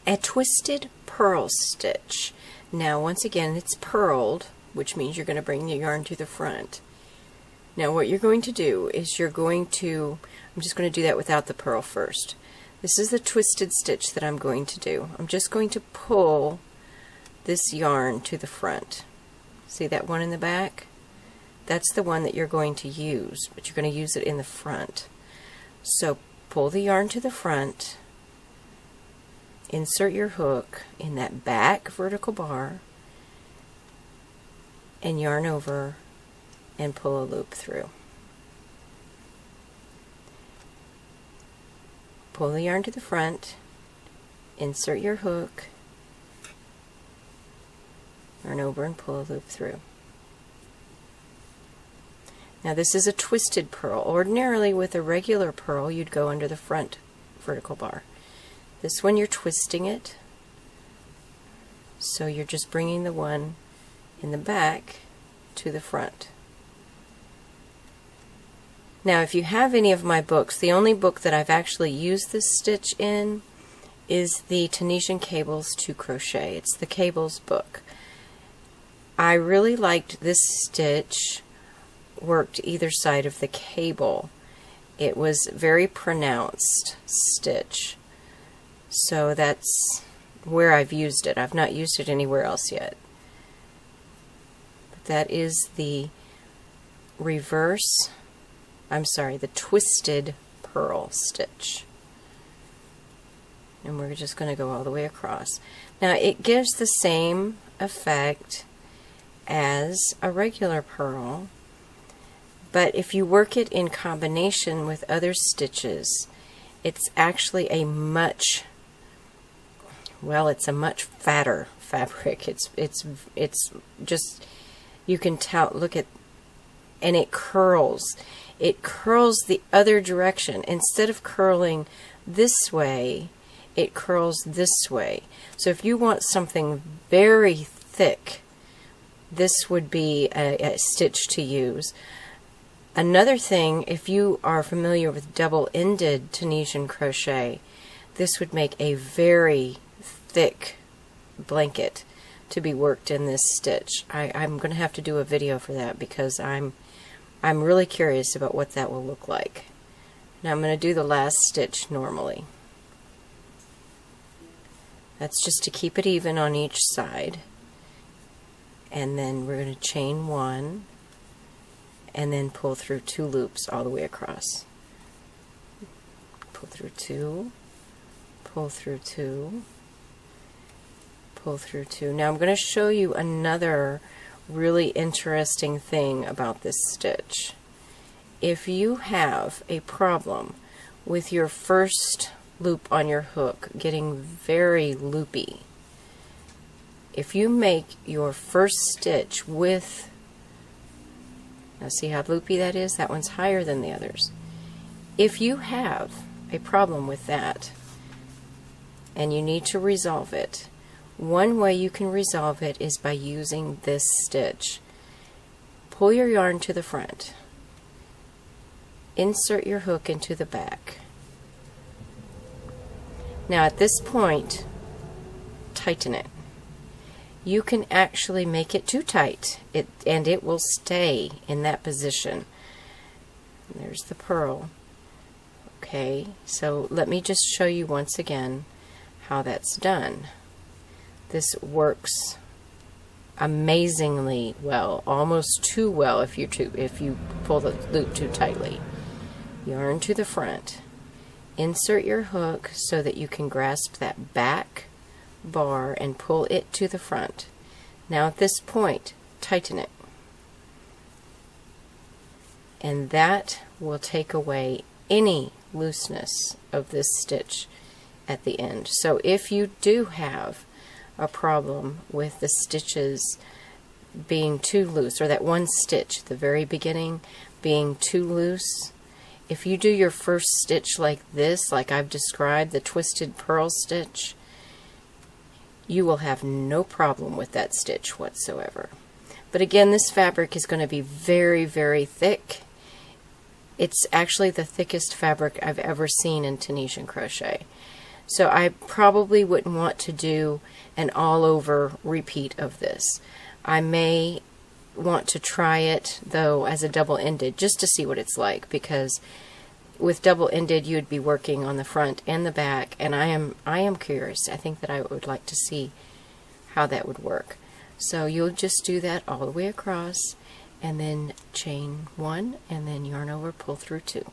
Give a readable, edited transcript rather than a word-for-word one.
a twisted purl stitch. Now once again it's purled, which means you're going to bring the yarn to the front. Now what you're going to do is I'm just going to do that without the purl first. This is the twisted stitch that I'm going to do. I'm just going to pull this yarn to the front. See that one in the back? That's the one that you're going to use, but you're going to use it in the front. So pull the yarn to the front, insert your hook in that back vertical bar, and yarn over and pull a loop through. Pull the yarn to the front, insert your hook, yarn over and pull a loop through. Now this is a twisted purl. Ordinarily with a regular purl you'd go under the front vertical bar. This one you're twisting it, so you're just bringing the one in the back to the front. Now if you have any of my books, the only book that I've actually used this stitch in is the Tunisian Cables to Crochet. It's the Cables book. I really liked this stitch. Worked either side of the cable. It was very pronounced stitch, so that's where I've used it. I've not used it anywhere else yet. But that is the the twisted purl stitch, and we're just going to go all the way across. Now it gives the same effect as a regular purl, but if you work it in combination with other stitches, it's actually a much fatter fabric. It's just, you can tell, look at, and it curls. It curls the other direction. Instead of curling this way, it curls this way. So if you want something very thick, this would be a stitch to use. Another thing, if you are familiar with double-ended Tunisian crochet, this would make a very thick blanket to be worked in this stitch. I'm going to have to do a video for that because I'm really curious about what that will look like. Now I'm going to do the last stitch normally. That's just to keep it even on each side. And then we're going to chain one, and then pull through 2 loops all the way across. Pull through 2, pull through 2, pull through 2. Now I'm going to show you another really interesting thing about this stitch. If you have a problem with your first loop on your hook getting very loopy, if you make your first stitch with, now see how loopy that is? That one's higher than the others. If you have a problem with that and you need to resolve it, one way you can resolve it is by using this stitch. Pull your yarn to the front, insert your hook into the back. Now at this point, tighten it. You can actually make it too tight, and it will stay in that position. And there's the purl. Okay, so let me just show you once again how that's done. This works amazingly well, almost too well if you pull the loop too tightly. Yarn to the front, insert your hook so that you can grasp that back bar and pull it to the front. Now at this point, tighten it, and that will take away any looseness of this stitch at the end. So if you do have a problem with the stitches being too loose, or that one stitch at the very beginning being too loose, if you do your first stitch like this, like I've described, the twisted purl stitch, you will have no problem with that stitch whatsoever. But again, this fabric is going to be very, very thick. It's actually the thickest fabric I've ever seen in Tunisian crochet. So I probably wouldn't want to do an all over repeat of this. I may want to try it though as a double-ended just to see what it's like, because with double-ended you would be working on the front and the back, and I am curious. I think that I would like to see how that would work. So you'll just do that all the way across, and then chain 1 and then yarn over, pull through 2.